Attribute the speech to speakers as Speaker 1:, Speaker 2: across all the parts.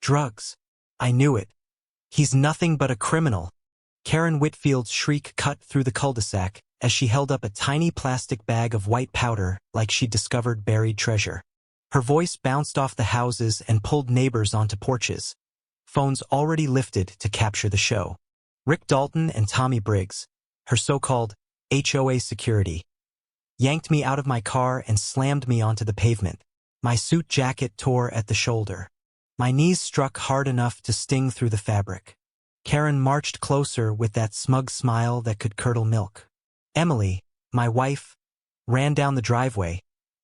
Speaker 1: Drugs. I knew it. He's nothing but a criminal. Karen Whitfield's shriek cut through the cul-de-sac as she held up a tiny plastic bag of white powder like she'd discovered buried treasure. Her voice bounced off the houses and pulled neighbors onto porches. Phones already lifted to capture the show. Rick Dalton and Tommy Briggs, her so-called HOA security, yanked me out of my car and slammed me onto the pavement. My suit jacket tore at the shoulder. My knees struck hard enough to sting through the fabric. Karen marched closer with that smug smile that could curdle milk. Emily, my wife, ran down the driveway,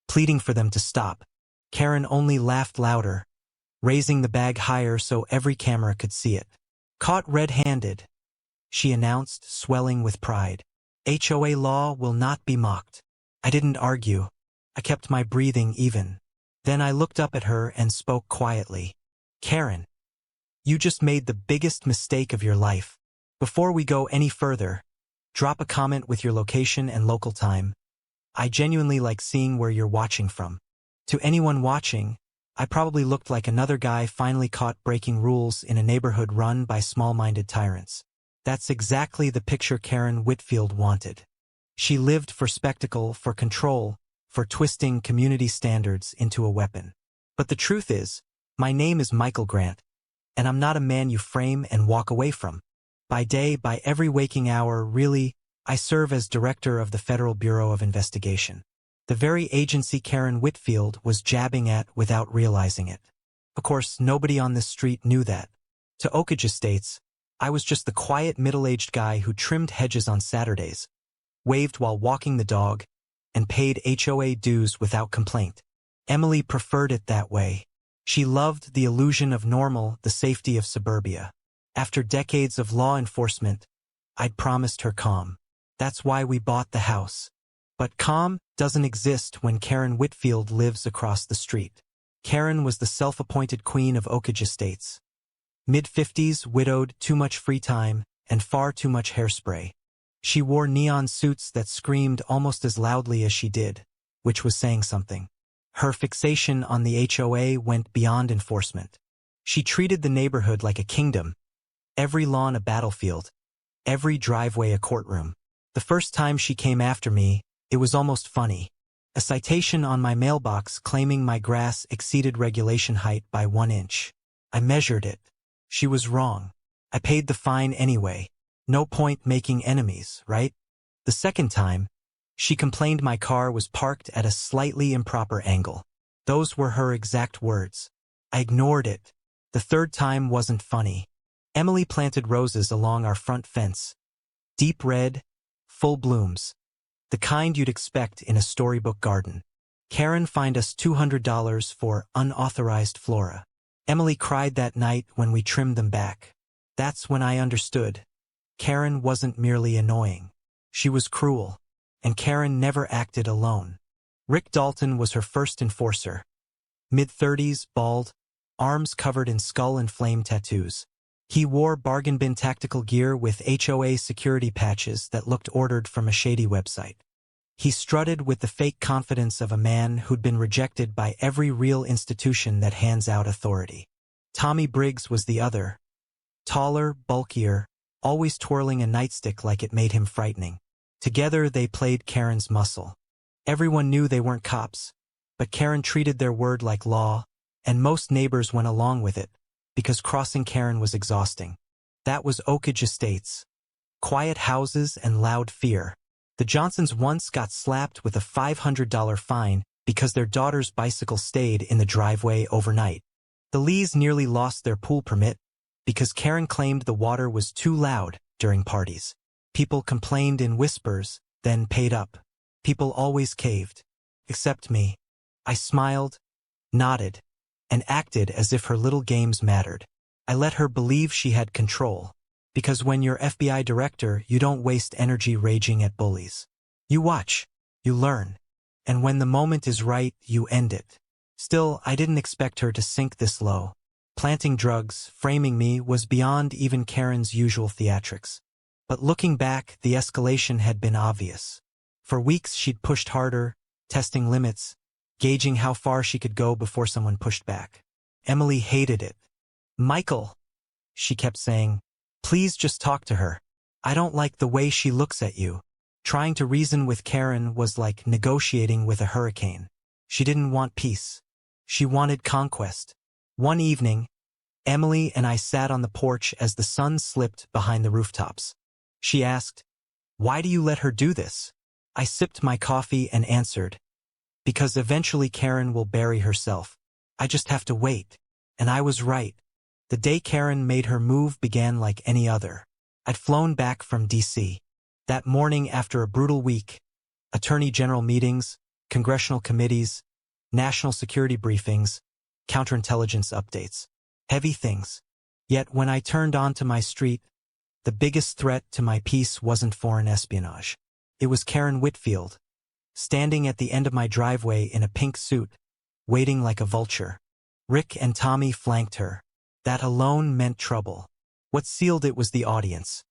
Speaker 1: pleading for them to stop. Karen only laughed louder, raising the bag higher so every camera could see it. Caught red-handed, she announced, swelling with pride. HOA law will not be mocked. I didn't argue. I kept my breathing even. Then I looked up at her and spoke quietly. Karen, you just made the biggest mistake of your life. Before we go any further, drop a comment with your location and local time. I genuinely like seeing where you're watching from. To anyone watching, I probably looked like another guy finally caught breaking rules in a neighborhood run by small-minded tyrants. That's exactly the picture Karen Whitfield wanted. She lived for spectacle, for control, for twisting community standards into a weapon. But the truth is, my name is Michael Grant, and I'm not a man you frame and walk away from. By day, by every waking hour, really, I serve as director of the Federal Bureau of Investigation. The very agency Karen Whitfield was jabbing at without realizing it. Of course, nobody on this street knew that. To Estates, I was just the quiet middle-aged guy who trimmed hedges on Saturdays, waved while walking the dog, and paid HOA dues without complaint. Emily preferred it that way. She loved the illusion of normal, the safety of suburbia. After decades of law enforcement, I'd promised her calm. That's why we bought the house. But calm doesn't exist when Karen Whitfield lives across the street. Karen was the self-appointed queen of Estates. Mid-50s, widowed, too much free time, and far too much hairspray. She wore neon suits that screamed almost as loudly as she did, which was saying something. Her fixation on the HOA went beyond enforcement. She treated the neighborhood like a kingdom, every lawn a battlefield, every driveway a courtroom. The first time she came after me, it was almost funny. A citation on my mailbox claiming my grass exceeded regulation height by 1 inch. I measured it. She was wrong. I paid the fine anyway. No point making enemies, right? The second time, she complained my car was parked at a slightly improper angle. Those were her exact words. I ignored it. The third time wasn't funny. Emily planted roses along our front fence. Deep red, full blooms. The kind you'd expect in a storybook garden. Karen fined us $200 for unauthorized flora. Emily cried that night when we trimmed them back. That's when I understood. Karen wasn't merely annoying. She was cruel. And Karen never acted alone. Rick Dalton was her first enforcer. Mid-30s, bald, arms covered in skull and flame tattoos. He wore bargain bin tactical gear with HOA security patches that looked ordered from a shady website. He strutted with the fake confidence of a man who'd been rejected by every real institution that hands out authority. Tommy Briggs was the other. Taller, bulkier, always twirling a nightstick like it made him frightening. Together they played Karen's muscle. Everyone knew they weren't cops, but Karen treated their word like law, and most neighbors went along with it, because crossing Karen was exhausting. That was Estates. Quiet houses and loud fear. The Johnsons once got slapped with a $500 fine because their daughter's bicycle stayed in the driveway overnight. The Lees nearly lost their pool permit because Karen claimed the water was too loud during parties. People complained in whispers, then paid up. People always caved. Except me. I smiled, nodded, and acted as if her little games mattered. I let her believe she had control. Because when you're FBI director, you don't waste energy raging at bullies. You watch, you learn, and when the moment is right, you end it. Still, I didn't expect her to sink this low. Planting drugs, framing me, was beyond even Karen's usual theatrics. But looking back, the escalation had been obvious. For weeks she'd pushed harder, testing limits, gauging how far she could go before someone pushed back. Emily hated it. Michael, she kept saying, please just talk to her. I don't like the way she looks at you. Trying to reason with Karen was like negotiating with a hurricane. She didn't want peace. She wanted conquest. One evening, Emily and I sat on the porch as the sun slipped behind the rooftops. She asked, why do you let her do this? I sipped my coffee and answered, because eventually Karen will bury herself. I just have to wait. And I was right. The day Karen made her move began like any other. I'd flown back from D.C. That morning after a brutal week, attorney general meetings, congressional committees, national security briefings, counterintelligence updates. Heavy things. Yet when I turned onto my street, the biggest threat to my peace wasn't foreign espionage. It was Karen Whitfield, standing at the end of my driveway in a pink suit, waiting like a vulture. Rick and Tommy flanked her. That alone meant trouble. What sealed it was the audience.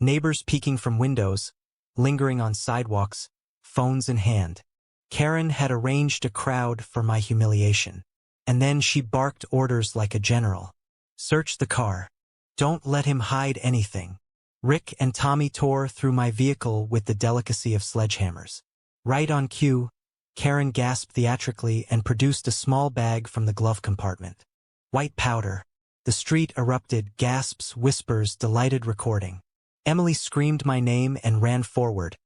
Speaker 1: Neighbors peeking from windows, lingering on sidewalks, phones in hand. Karen had arranged a crowd for my humiliation. And then she barked orders like a general. Search the car. Don't let him hide anything. Rick and Tommy tore through my vehicle with the delicacy of sledgehammers. Right on cue, Karen gasped theatrically and produced a small bag from the glove compartment. White powder. The street erupted, gasps, whispers, delighted recording. Emily screamed my name and ran forward,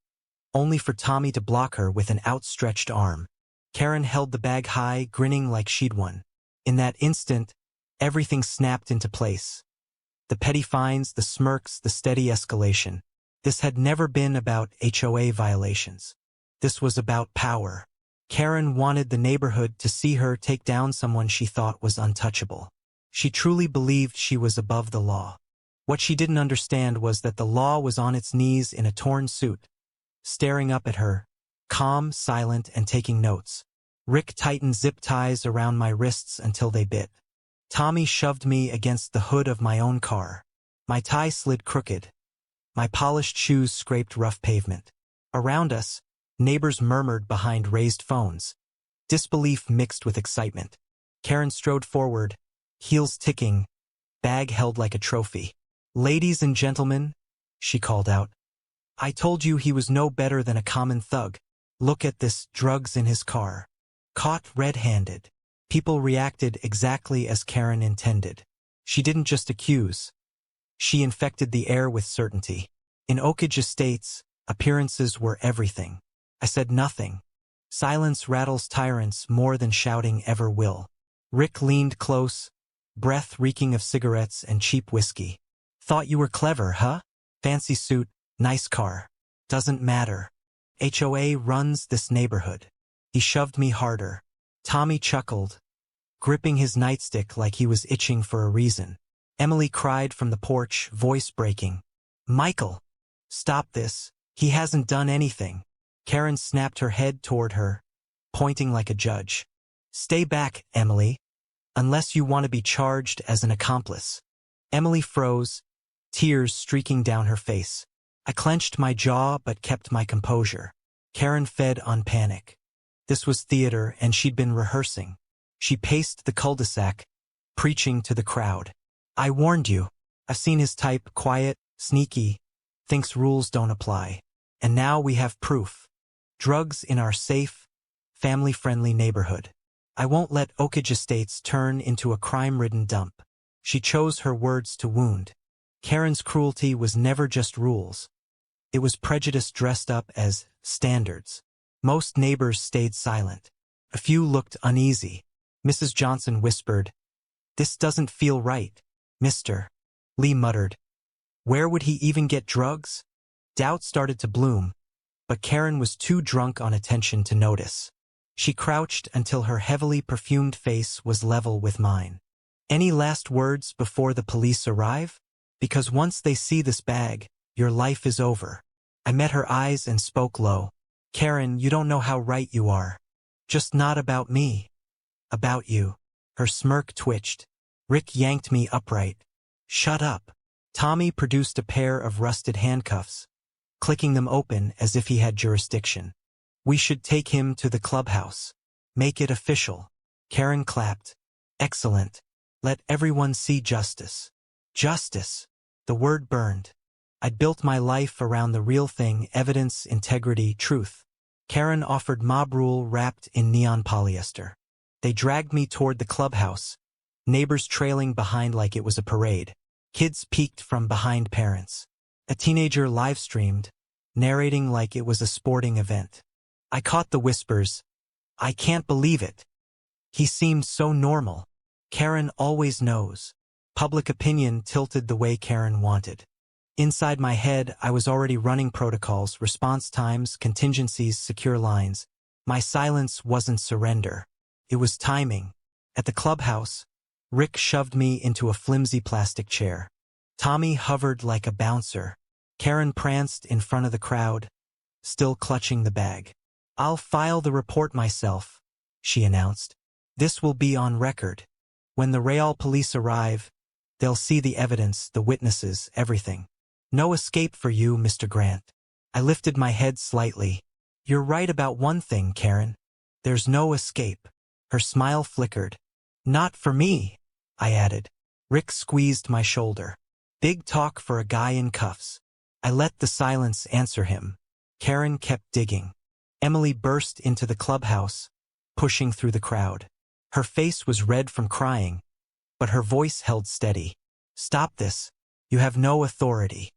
Speaker 1: only for Tommy to block her with an outstretched arm. Karen held the bag high, grinning like she'd won. In that instant, everything snapped into place. The petty fines, the smirks, the steady escalation. This had never been about HOA violations. This was about power. Karen wanted the neighborhood to see her take down someone she thought was untouchable. She truly believed she was above the law. What she didn't understand was that the law was on its knees in a torn suit, staring up at her, calm, silent, and taking notes. Rick tightened zip ties around my wrists until they bit. Tommy shoved me against the hood of my own car. My tie slid crooked. My polished shoes scraped rough pavement. Around us, neighbors murmured behind raised phones. Disbelief mixed with excitement. Karen strode forward, heels ticking, bag held like a trophy. Ladies and gentlemen, she called out. I told you he was no better than a common thug. Look at this, drugs in his car. Caught red-handed. People reacted exactly as Karen intended. She didn't just accuse. She infected the air with certainty. In Oakage Estates, appearances were everything. I said nothing. Silence rattles tyrants more than shouting ever will. Rick leaned close, breath reeking of cigarettes and cheap whiskey. Thought you were clever, huh? Fancy suit, nice car. Doesn't matter. HOA runs this neighborhood. He shoved me harder. Tommy chuckled, gripping his nightstick like he was itching for a reason. Emily cried from the porch, voice breaking. Michael! Stop this. He hasn't done anything. Karen snapped her head toward her, pointing like a judge. Stay back, Emily. Unless you want to be charged as an accomplice. Emily froze, tears streaking down her face. I clenched my jaw but kept my composure. Karen fed on panic. This was theater and she'd been rehearsing. She paced the cul-de-sac, preaching to the crowd. I warned you. I've seen his type, quiet, sneaky, thinks rules don't apply. And now we have proof. Drugs in our safe, family-friendly neighborhood. I won't let Oakage Estates turn into a crime-ridden dump. She chose her words to wound. Karen's cruelty was never just rules. It was prejudice dressed up as standards. Most neighbors stayed silent. A few looked uneasy. Mrs. Johnson whispered, This doesn't feel right, Mr. Lee muttered. Where would he even get drugs? Doubt started to bloom, but Karen was too drunk on attention to notice. She crouched until her heavily perfumed face was level with mine. Any last words before the police arrive? Because once they see this bag, your life is over. I met her eyes and spoke low. Karen, you don't know how right you are. Just not about me. About you. Her smirk twitched. Rick yanked me upright. Shut up. Tommy produced a pair of rusted handcuffs, clicking them open as if he had jurisdiction. We should take him to the clubhouse. Make it official. Karen clapped. Excellent. Let everyone see justice. Justice. The word burned. I'd built my life around the real thing, evidence, integrity, truth. Karen offered mob rule wrapped in neon polyester. They dragged me toward the clubhouse, neighbors trailing behind like it was a parade. Kids peeked from behind parents. A teenager live-streamed, narrating like it was a sporting event. I caught the whispers. I can't believe it. He seemed so normal. Karen always knows. Public opinion tilted the way Karen wanted. Inside my head, I was already running protocols, response times, contingencies, secure lines. My silence wasn't surrender. It was timing. At the clubhouse, Rick shoved me into a flimsy plastic chair. Tommy hovered like a bouncer. Karen pranced in front of the crowd, still clutching the bag. I'll file the report myself, she announced. This will be on record. When the Real police arrive, they'll see the evidence, the witnesses, everything. No escape for you, Mr. Grant. I lifted my head slightly. You're right about one thing, Karen. There's no escape. Her smile flickered. Not for me, I added. Rick squeezed my shoulder. Big talk for a guy in cuffs. I let the silence answer him. Karen kept digging. Emily burst into the clubhouse, pushing through the crowd. Her face was red from crying, but her voice held steady. Stop this. You have no authority.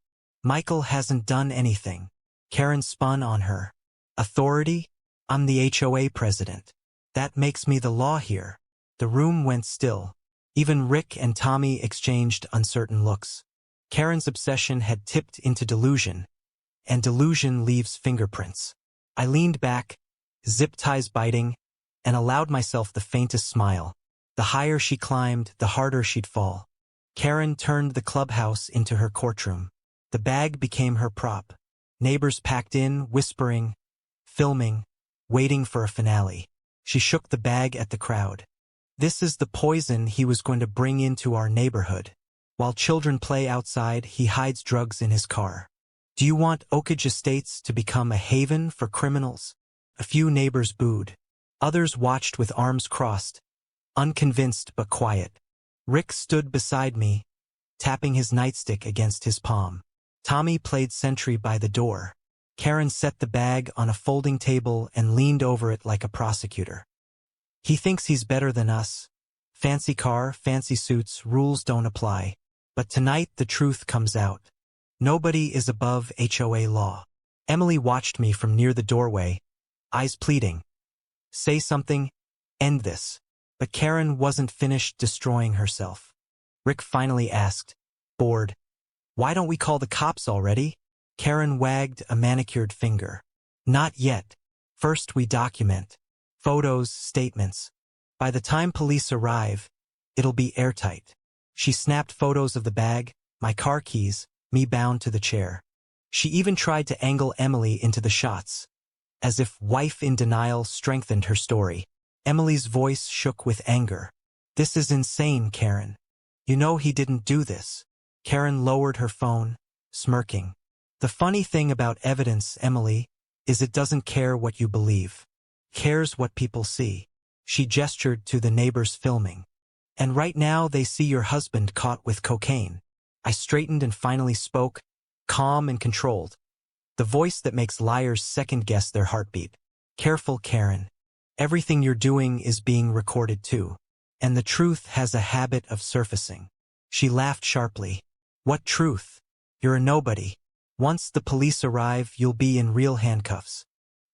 Speaker 1: Michael hasn't done anything. Karen spun on her. Authority? I'm the HOA president. That makes me the law here. The room went still. Even Rick and Tommy exchanged uncertain looks. Karen's obsession had tipped into delusion, and delusion leaves fingerprints. I leaned back, zip ties biting, and allowed myself the faintest smile. The higher she climbed, the harder she'd fall. Karen turned the clubhouse into her courtroom. The bag became her prop. Neighbors packed in, whispering, filming, waiting for a finale. She shook the bag at the crowd. This is the poison he was going to bring into our neighborhood. While children play outside, he hides drugs in his car. Do you want Oak Estates to become a haven for criminals? A few neighbors booed. Others watched with arms crossed, unconvinced but quiet. Rick stood beside me, tapping his nightstick against his palm. Tommy played sentry by the door. Karen set the bag on a folding table and leaned over it like a prosecutor. He thinks he's better than us. Fancy car, fancy suits, rules don't apply. But tonight the truth comes out. Nobody is above HOA law. Emily watched me from near the doorway, eyes pleading. Say something, end this. But Karen wasn't finished destroying herself. Rick finally asked, bored, why don't we call the cops already? Karen wagged a manicured finger. Not yet. First we document. Photos, statements. By the time police arrive, it'll be airtight. She snapped photos of the bag, my car keys, me bound to the chair. She even tried to angle Emily into the shots, as if wife in denial strengthened her story. Emily's voice shook with anger. This is insane, Karen. You know he didn't do this. Karen lowered her phone, smirking. The funny thing about evidence, Emily, is it doesn't care what you believe. It cares what people see. She gestured to the neighbors filming. And right now they see your husband caught with cocaine. I straightened and finally spoke, calm and controlled. The voice that makes liars second-guess their heartbeat. Careful, Karen. Everything you're doing is being recorded too. And the truth has a habit of surfacing. She laughed sharply. What truth? You're a nobody. Once the police arrive, you'll be in real handcuffs.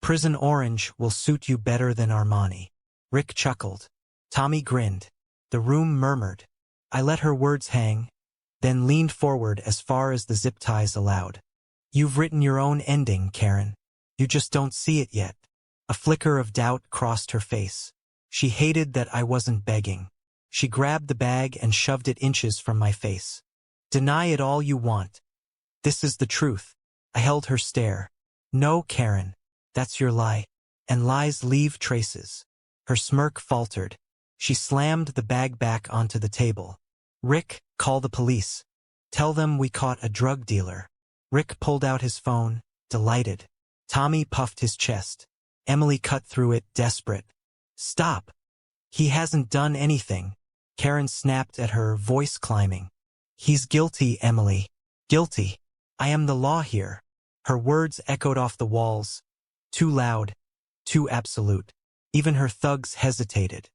Speaker 1: Prison orange will suit you better than Armani. Rick chuckled. Tommy grinned. The room murmured. I let her words hang, then leaned forward as far as the zip ties allowed. You've written your own ending, Karen. You just don't see it yet. A flicker of doubt crossed her face. She hated that I wasn't begging. She grabbed the bag and shoved it inches from my face. Deny it all you want. This is the truth. I held her stare. No, Karen. That's your lie. And lies leave traces. Her smirk faltered. She slammed the bag back onto the table. Rick, call the police. Tell them we caught a drug dealer. Rick pulled out his phone, delighted. Tommy puffed his chest. Emily cut through it, desperate. Stop. He hasn't done anything. Karen snapped at her, voice climbing. He's guilty, Emily. Guilty. I am the law here. Her words echoed off the walls. Too loud. Too absolute. Even her thugs hesitated.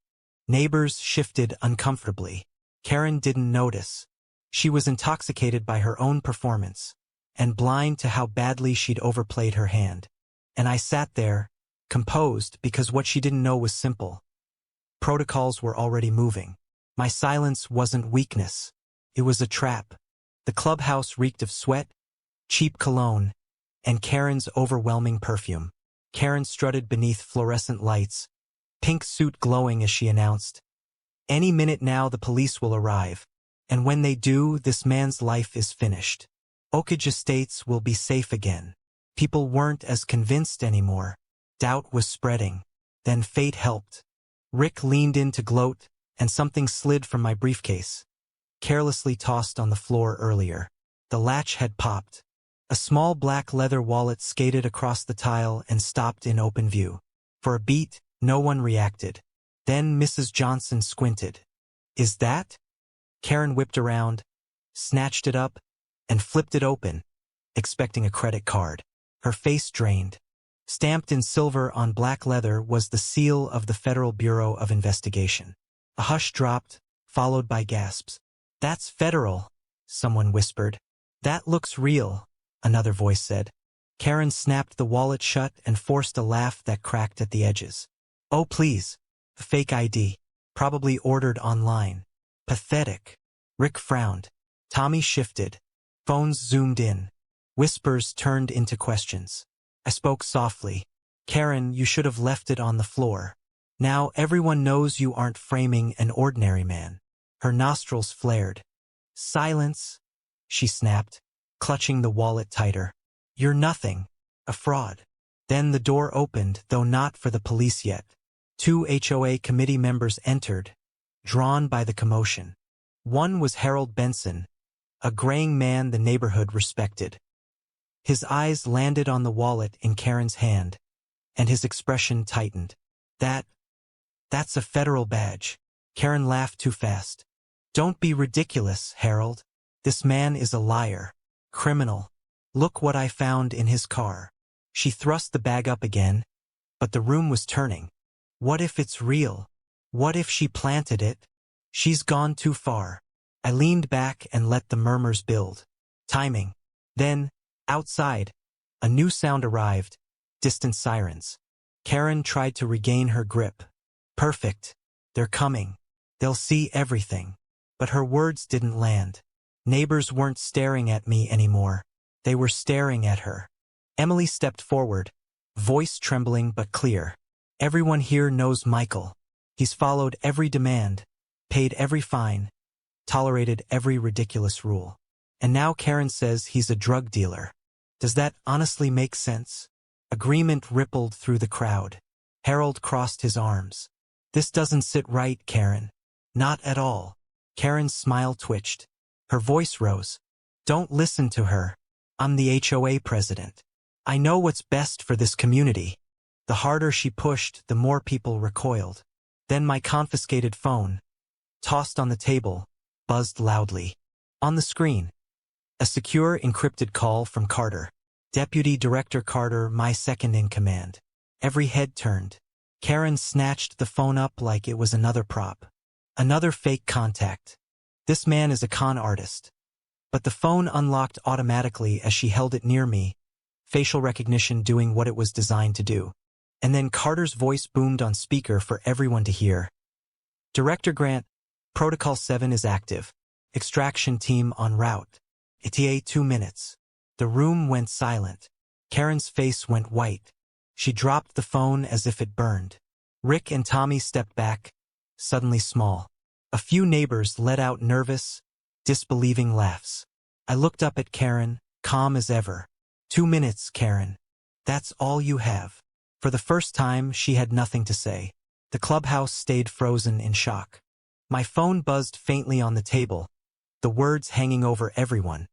Speaker 1: Neighbors shifted uncomfortably. Karen didn't notice. She was intoxicated by her own performance, and blind to how badly she'd overplayed her hand. And I sat there, composed, because what she didn't know was simple. Protocols were already moving. My silence wasn't weakness. It was a trap. The clubhouse reeked of sweat, cheap cologne, and Karen's overwhelming perfume. Karen strutted beneath fluorescent lights, pink suit glowing as she announced, "Any minute now the police will arrive, and when they do, this man's life is finished. Oak Estates will be safe again." People weren't as convinced anymore. Doubt was spreading. Then fate helped. Rick leaned in to gloat, and something slid from my briefcase. Carelessly tossed on the floor earlier. The latch had popped. A small black leather wallet skated across the tile and stopped in open view. For a beat, no one reacted. Then Mrs. Johnson squinted. "Is that?" Karen whipped around, snatched it up, and flipped it open, expecting a credit card. Her face drained. Stamped in silver on black leather was the seal of the Federal Bureau of Investigation. A hush dropped, followed by gasps. "That's federal," someone whispered. "That looks real," another voice said. Karen snapped the wallet shut and forced a laugh that cracked at the edges. "Oh, please. A fake ID. Probably ordered online. Pathetic." Rick frowned. Tommy shifted. Phones zoomed in. Whispers turned into questions. I spoke softly. "Karen, you should have left it on the floor. Now everyone knows you aren't framing an ordinary man." Her nostrils flared. "Silence," she snapped, clutching the wallet tighter. "You're nothing. A fraud." Then the door opened, though not for the police yet. 2 HOA committee members entered, drawn by the commotion. One was Harold Benson, a graying man the neighborhood respected. His eyes landed on the wallet in Karen's hand, and his expression tightened. That's a federal badge." Karen laughed too fast. "Don't be ridiculous, Harold. This man is a liar. Criminal. Look what I found in his car." She thrust the bag up again, but the room was turning. What if it's real? What if she planted it? She's gone too far. I leaned back and let the murmurs build. Timing. Then, outside, a new sound arrived, distant sirens. Karen tried to regain her grip. "Perfect. They're coming. They'll see everything." But her words didn't land. Neighbors weren't staring at me anymore. They were staring at her. Emily stepped forward, voice trembling but clear. "Everyone here knows Michael. He's followed every demand, paid every fine, tolerated every ridiculous rule. And now Karen says he's a drug dealer. Does that honestly make sense?" Agreement rippled through the crowd. Harold crossed his arms. "This doesn't sit right, Karen. Not at all." Karen's smile twitched. Her voice rose. "Don't listen to her. I'm the HOA president. I know what's best for this community." The harder she pushed, the more people recoiled. Then my confiscated phone, tossed on the table, buzzed loudly. On the screen, a secure encrypted call from Carter. "Deputy Director Carter, my second in command." Every head turned. Karen snatched the phone up like it was another prop. Another fake contact. This man is a con artist. But the phone unlocked automatically as she held it near me, facial recognition doing what it was designed to do. And then Carter's voice boomed on speaker for everyone to hear. "Director Grant, Protocol 7 is active. Extraction team en route. ETA 2 minutes." The room went silent. Karen's face went white. She dropped the phone as if it burned. Rick and Tommy stepped back, suddenly small. A few neighbors let out nervous, disbelieving laughs. I looked up at Karen, calm as ever. 2 minutes, Karen. That's all you have." For the first time, she had nothing to say. The clubhouse stayed frozen in shock. My phone buzzed faintly on the table, the words hanging over everyone.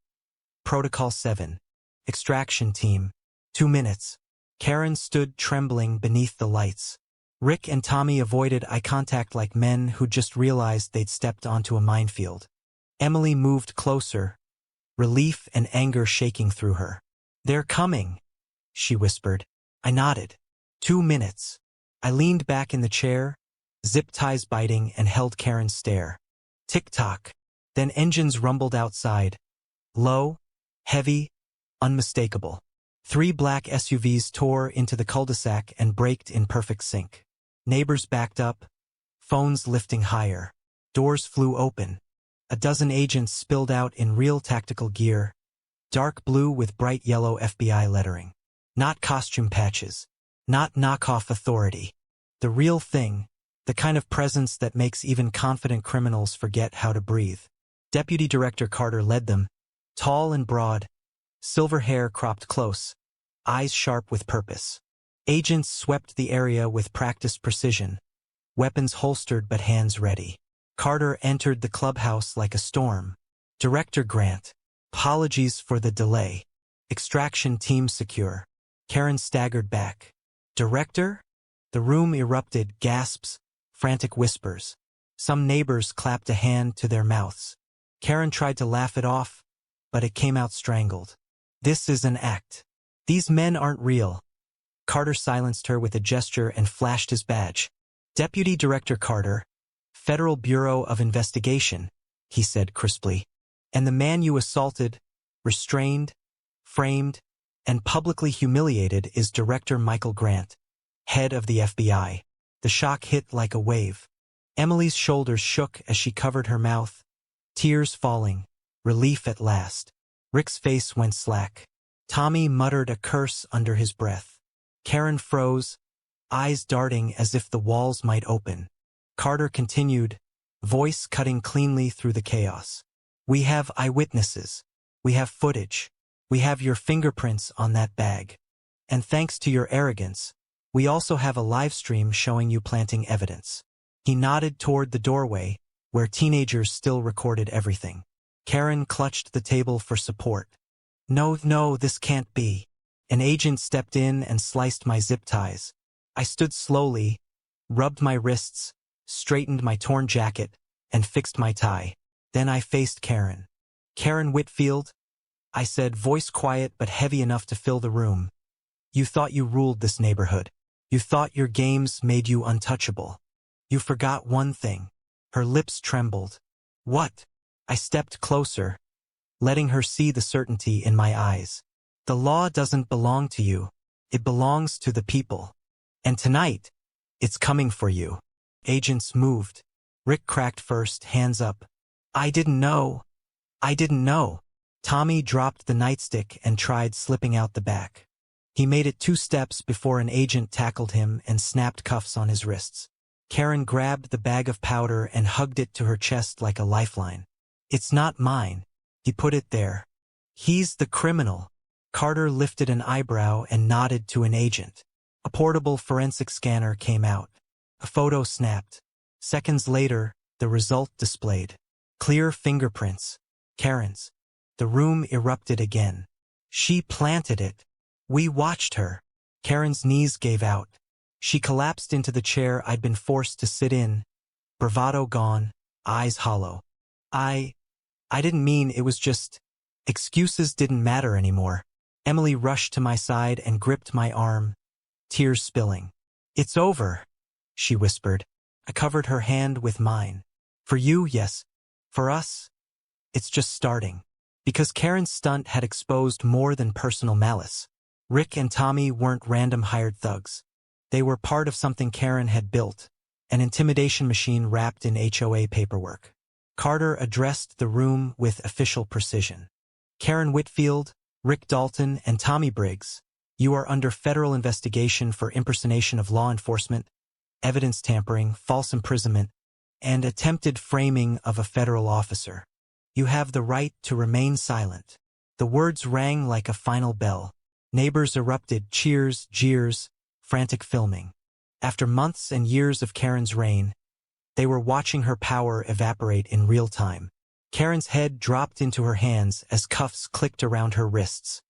Speaker 1: Protocol 7. Extraction team. 2 minutes. Karen stood trembling beneath the lights. Rick and Tommy avoided eye contact like men who just realized they'd stepped onto a minefield. Emily moved closer, relief and anger shaking through her. "They're coming," she whispered. I nodded. 2 minutes. I leaned back in the chair, zip ties biting, and held Karen's stare. Tick-tock. Then engines rumbled outside. Low, heavy, unmistakable. 3 black SUVs tore into the cul-de-sac and braked in perfect sync. Neighbors backed up, phones lifting higher. Doors flew open. A dozen agents spilled out in real tactical gear, dark blue with bright yellow FBI lettering. Not costume patches. Not knockoff authority. The real thing, the kind of presence that makes even confident criminals forget how to breathe. Deputy Director Carter led them, tall and broad, silver hair cropped close, eyes sharp with purpose. Agents swept the area with practiced precision, weapons holstered but hands ready. Carter entered the clubhouse like a storm. "Director Grant, apologies for the delay. Extraction team secure." Karen staggered back. "Director?" The room erupted, gasps, frantic whispers. Some neighbors clapped a hand to their mouths. Karen tried to laugh it off, but it came out strangled. "This is an act. These men aren't real." Carter silenced her with a gesture and flashed his badge. "Deputy Director Carter, Federal Bureau of Investigation," he said crisply. "And the man you assaulted, restrained, framed, and publicly humiliated is Director Michael Grant, head of the FBI." The shock hit like a wave. Emily's shoulders shook as she covered her mouth, tears falling, relief at last. Rick's face went slack. Tommy muttered a curse under his breath. Karen froze, eyes darting as if the walls might open. Carter continued, voice cutting cleanly through the chaos. "We have eyewitnesses. We have footage. We have your fingerprints on that bag. And thanks to your arrogance, we also have a live stream showing you planting evidence." He nodded toward the doorway, where teenagers still recorded everything. Karen clutched the table for support. No, this can't be." An agent stepped in and sliced my zip ties. I stood slowly, rubbed my wrists, straightened my torn jacket, and fixed my tie. Then I faced Karen. "Karen Whitfield," I said, voice quiet but heavy enough to fill the room. "You thought you ruled this neighborhood. You thought your games made you untouchable. You forgot one thing." Her lips trembled. "What?" I stepped closer, letting her see the certainty in my eyes. "The law doesn't belong to you. It belongs to the people. And tonight, it's coming for you." Agents moved. Rick cracked first, hands up. I didn't know. Tommy dropped the nightstick and tried slipping out the back. He made it 2 steps before an agent tackled him and snapped cuffs on his wrists. Karen grabbed the bag of powder and hugged it to her chest like a lifeline. "It's not mine." He put it there. "He's the criminal." Carter lifted an eyebrow and nodded to an agent. A portable forensic scanner came out. A photo snapped. Seconds later, the result displayed. Clear fingerprints. Karen's. The room erupted again. "She planted it. We watched her." Karen's knees gave out. She collapsed into the chair I'd been forced to sit in, bravado gone, eyes hollow. I didn't mean it was just... Excuses didn't matter anymore. Emily rushed to my side and gripped my arm, tears spilling. "It's over," she whispered. I covered her hand with mine. "For you, yes. For us, it's just starting." Because Karen's stunt had exposed more than personal malice. Rick and Tommy weren't random hired thugs. They were part of something Karen had built, an intimidation machine wrapped in HOA paperwork. Carter addressed the room with official precision. "Karen Whitfield, Rick Dalton, and Tommy Briggs, you are under federal investigation for impersonation of law enforcement, evidence tampering, false imprisonment, and attempted framing of a federal officer. You have the right to remain silent." The words rang like a final bell. Neighbors erupted, cheers, jeers, frantic filming. After months and years of Karen's reign, they were watching her power evaporate in real time. Karen's head dropped into her hands as cuffs clicked around her wrists.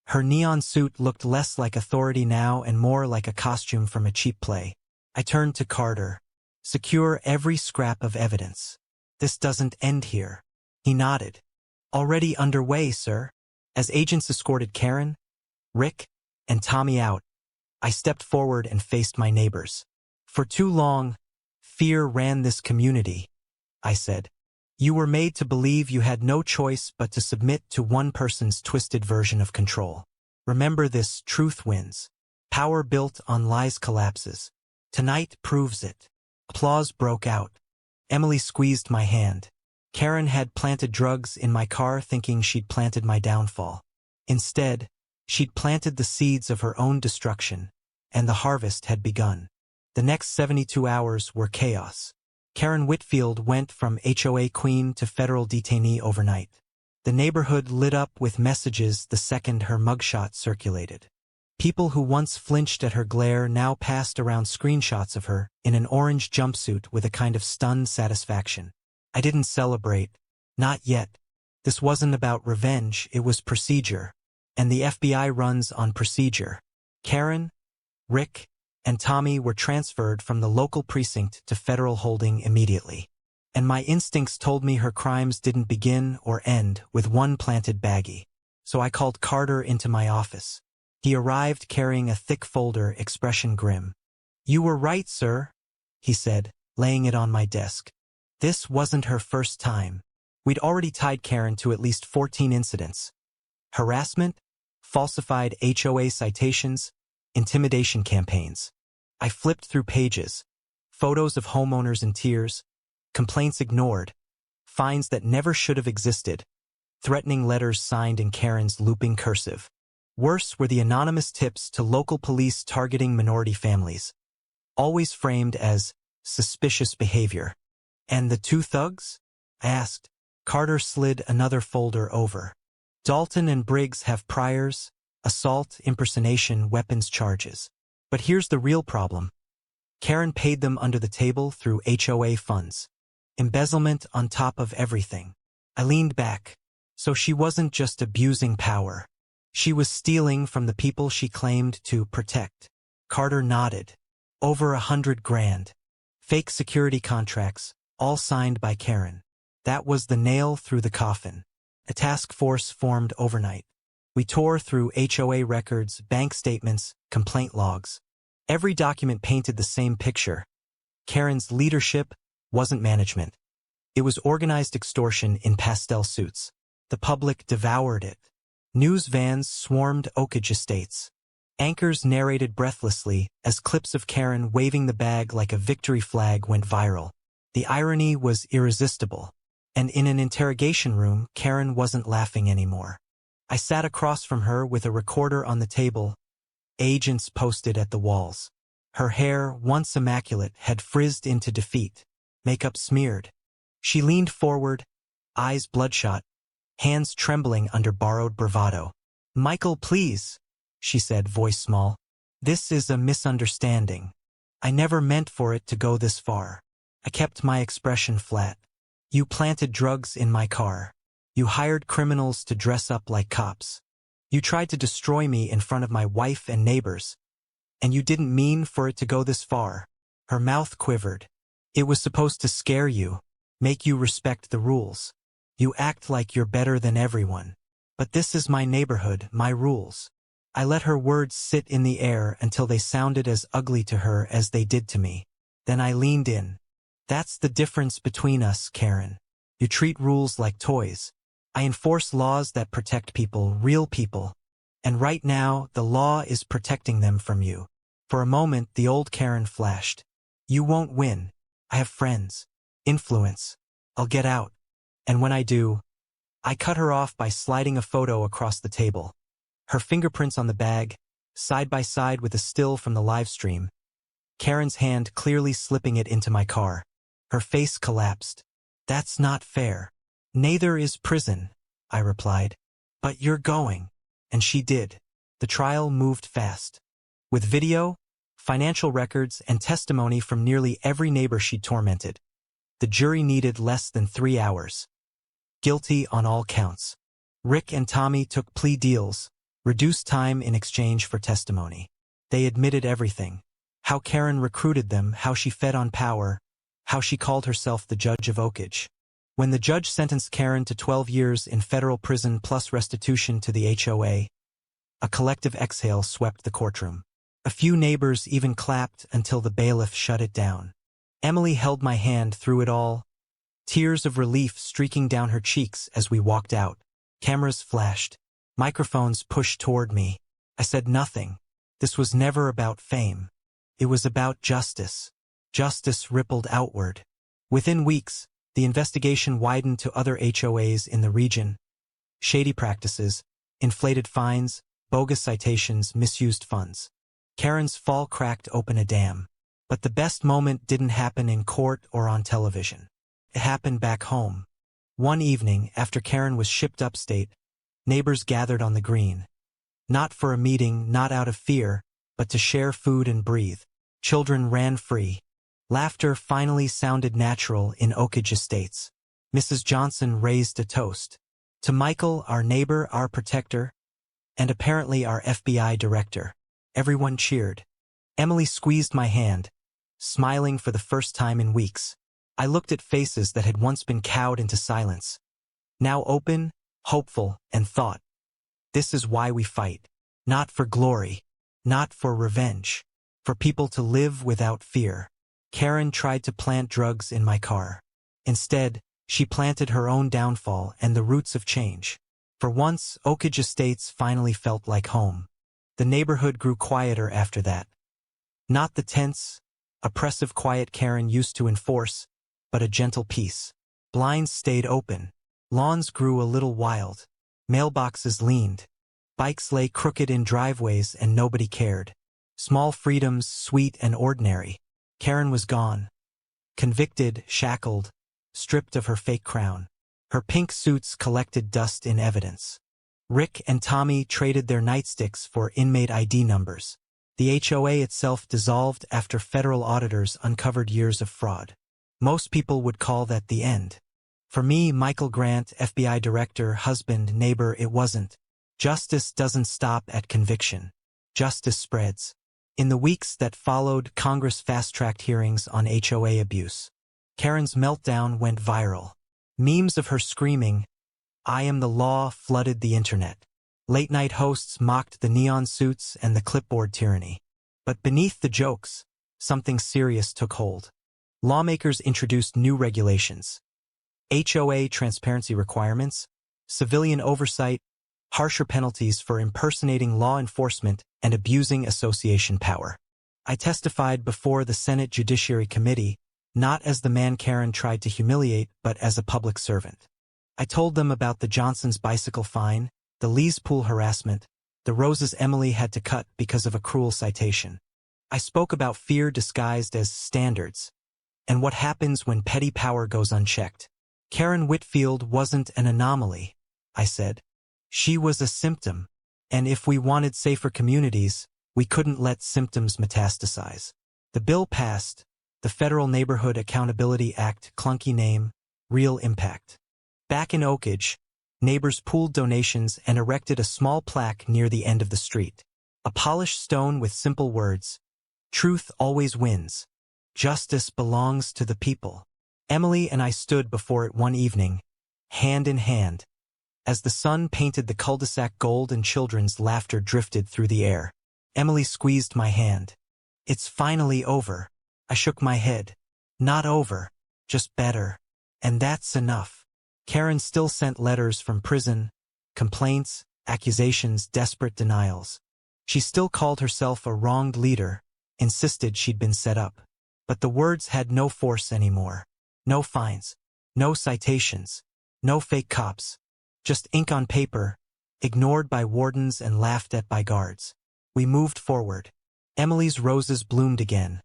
Speaker 1: Her neon suit looked less like authority now and more like a costume from a cheap play. I turned to Carter. Secure every scrap of evidence. This doesn't end here. He nodded. Already underway, sir. As agents escorted Karen, Rick, and Tommy out, I stepped forward and faced my neighbors. For too long, fear ran this community, I said. You were made to believe you had no choice but to submit to one person's twisted version of control. Remember this, truth wins. Power built on lies collapses. Tonight proves it. Applause broke out. Emily squeezed my hand. Karen had planted drugs in my car thinking she'd planted my downfall. Instead, she'd planted the seeds of her own destruction, and the harvest had begun. The next 72 hours were chaos. Karen Whitfield went from HOA queen to federal detainee overnight. The neighborhood lit up with messages the second her mugshot circulated. People who once flinched at her glare now passed around screenshots of her in an orange jumpsuit with a kind of stunned satisfaction. I didn't celebrate. Not yet. This wasn't about revenge, it was procedure. And the FBI runs on procedure. Karen, Rick, and Tommy were transferred from the local precinct to federal holding immediately. And my instincts told me her crimes didn't begin or end with one planted baggie. So I called Carter into my office. He arrived carrying a thick folder, expression grim. You were right, sir, he said, laying it on my desk. This wasn't her first time. We'd already tied Karen to at least 14 incidents. Harassment, falsified HOA citations, intimidation campaigns. I flipped through pages. Photos of homeowners in tears, complaints ignored, fines that never should have existed, threatening letters signed in Karen's looping cursive. Worse were the anonymous tips to local police targeting minority families, always framed as suspicious behavior. And the two thugs? I asked. Carter slid another folder over. Dalton and Briggs have priors, assault, impersonation, weapons charges. But here's the real problem. Karen paid them under the table through HOA funds. Embezzlement on top of everything. I leaned back. So she wasn't just abusing power. She was stealing from the people she claimed to protect. Carter nodded. Over $100,000. Fake security contracts, all signed by Karen. That was the nail through the coffin. A task force formed overnight. We tore through HOA records, bank statements, complaint logs. Every document painted the same picture. Karen's leadership wasn't management. It was organized extortion in pastel suits. The public devoured it. News vans swarmed Oakage estates. Anchors narrated breathlessly as clips of Karen waving the bag like a victory flag went viral. The irony was irresistible. And in an interrogation room, Karen wasn't laughing anymore. I sat across from her with a recorder on the table, agents posted at the walls. Her hair, once immaculate, had frizzed into defeat, makeup smeared. She leaned forward, eyes bloodshot, hands trembling under borrowed bravado. Michael, please, she said, voice small. This is a misunderstanding. I never meant for it to go this far. I kept my expression flat. You planted drugs in my car. You hired criminals to dress up like cops. You tried to destroy me in front of my wife and neighbors. And you didn't mean for it to go this far. Her mouth quivered. It was supposed to scare you, make you respect the rules. You act like you're better than everyone. But this is my neighborhood, my rules. I let her words sit in the air until they sounded as ugly to her as they did to me. Then I leaned in. That's the difference between us, Karen. You treat rules like toys. I enforce laws that protect people, real people. And right now, the law is protecting them from you. For a moment, the old Karen flashed. You won't win. I have friends. Influence. I'll get out. And when I do, I cut her off by sliding a photo across the table. Her fingerprints on the bag, side by side with a still from the live stream. Karen's hand clearly slipping it into my car. Her face collapsed. That's not fair. Neither is prison, I replied. But you're going. And she did. The trial moved fast. With video, financial records, and testimony from nearly every neighbor she'd tormented. The jury needed less than 3 hours. Guilty on all counts. Rick and Tommy took plea deals, reduced time in exchange for testimony. They admitted everything. How Karen recruited them, how she fed on power, how she called herself the judge of Oakage. When the judge sentenced Karen to 12 years in federal prison plus restitution to the HOA, a collective exhale swept the courtroom. A few neighbors even clapped until the bailiff shut it down. Emily held my hand through it all, tears of relief streaking down her cheeks as we walked out. Cameras flashed. Microphones pushed toward me. I said nothing. This was never about fame. It was about justice. Justice rippled outward. Within weeks, the investigation widened to other HOAs in the region. Shady practices, inflated fines, bogus citations, misused funds. Karen's fall cracked open a dam. But the best moment didn't happen in court or on television. It happened back home. One evening, after Karen was shipped upstate, neighbors gathered on the green. Not for a meeting, not out of fear, but to share food and breathe. Children ran free. Laughter finally sounded natural in Oakage Estates. Mrs. Johnson raised a toast. To Michael, our neighbor, our protector, and apparently our FBI director. Everyone cheered. Emily squeezed my hand, smiling for the first time in weeks. I looked at faces that had once been cowed into silence. Now open, hopeful, and thought. This is why we fight. Not for glory. Not for revenge. For people to live without fear. Karen tried to plant drugs in my car. Instead, she planted her own downfall and the roots of change. For once, Oakage Estates finally felt like home. The neighborhood grew quieter after that. Not the tense, oppressive quiet Karen used to enforce, but a gentle peace. Blinds stayed open. Lawns grew a little wild. Mailboxes leaned. Bikes lay crooked in driveways and nobody cared. Small freedoms, sweet and ordinary. Karen was gone. Convicted, shackled, stripped of her fake crown. Her pink suits collected dust in evidence. Rick and Tommy traded their nightsticks for inmate ID numbers. The HOA itself dissolved after federal auditors uncovered years of fraud. Most people would call that the end. For me, Michael Grant, FBI director, husband, neighbor, it wasn't. Justice doesn't stop at conviction. Justice spreads. In the weeks that followed, Congress fast-tracked hearings on HOA abuse. Karen's meltdown went viral. Memes of her screaming, "I am the law," flooded the internet. Late-night hosts mocked the neon suits and the clipboard tyranny. But beneath the jokes, something serious took hold. Lawmakers introduced new regulations. HOA transparency requirements, civilian oversight, harsher penalties for impersonating law enforcement and abusing association power. I testified before the Senate Judiciary Committee, not as the man Karen tried to humiliate, but as a public servant. I told them about the Johnson's bicycle fine, the Lee's pool harassment, the roses Emily had to cut because of a cruel citation. I spoke about fear disguised as standards, and what happens when petty power goes unchecked. Karen Whitfield wasn't an anomaly, I said. She was a symptom, and if we wanted safer communities, we couldn't let symptoms metastasize. The bill passed, the Federal Neighborhood Accountability Act, clunky name, real impact. Back in Oakage, neighbors pooled donations and erected a small plaque near the end of the street. A polished stone with simple words, "Truth always wins. Justice belongs to the people." Emily and I stood before it one evening, hand in hand. As the sun painted the cul-de-sac gold and children's laughter drifted through the air. Emily squeezed my hand. "It's finally over." I shook my head. "Not over, just better. And that's enough." Karen still sent letters from prison, complaints, accusations, desperate denials. She still called herself a wronged leader, insisted she'd been set up. But the words had no force anymore. No fines, no citations, no fake cops. Just ink on paper, ignored by wardens and laughed at by guards. We moved forward. Emily's roses bloomed again.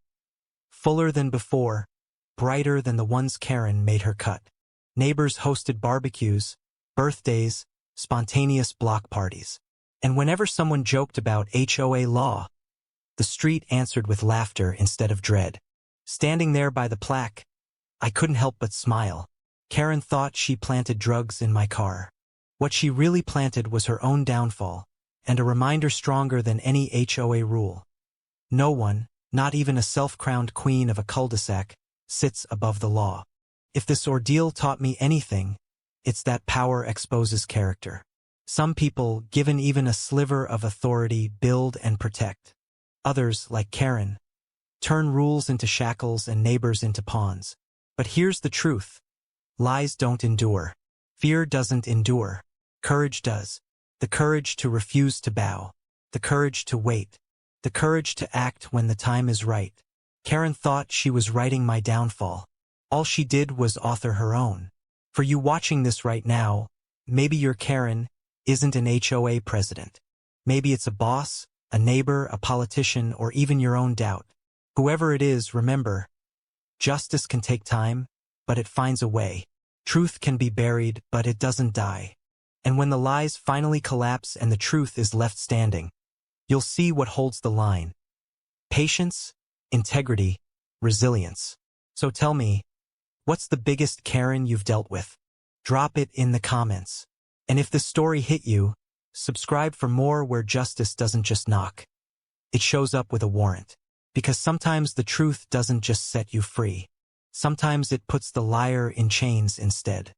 Speaker 1: Fuller than before, brighter than the ones Karen made her cut. Neighbors hosted barbecues, birthdays, spontaneous block parties. And whenever someone joked about HOA law, the street answered with laughter instead of dread. Standing there by the plaque, I couldn't help but smile. Karen thought she planted drugs in my car. What she really planted was her own downfall, and a reminder stronger than any HOA rule. No one, Not even a self-crowned queen of a cul-de-sac sits above the law. If this ordeal taught me anything, it's that power exposes character. Some people, given even a sliver of authority, build and protect. Others, like Karen, turn rules into shackles and neighbors into pawns. But here's the truth. Lies don't endure. Fear doesn't endure. Courage does. The courage to refuse to bow. The courage to wait. The courage to act when the time is right. Karen thought she was writing my downfall. All she did was author her own. For you watching this right now, maybe your Karen isn't an HOA president. Maybe it's a boss, a neighbor, a politician, or even your own doubt. Whoever it is, remember, justice can take time, but it finds a way. Truth can be buried, but it doesn't die. And when the lies finally collapse and the truth is left standing, you'll see what holds the line. Patience, integrity, resilience. So tell me, what's the biggest Karen you've dealt with? Drop it in the comments. And if this story hit you, subscribe for more where justice doesn't just knock. It shows up with a warrant. Because sometimes the truth doesn't just set you free. Sometimes it puts the liar in chains instead.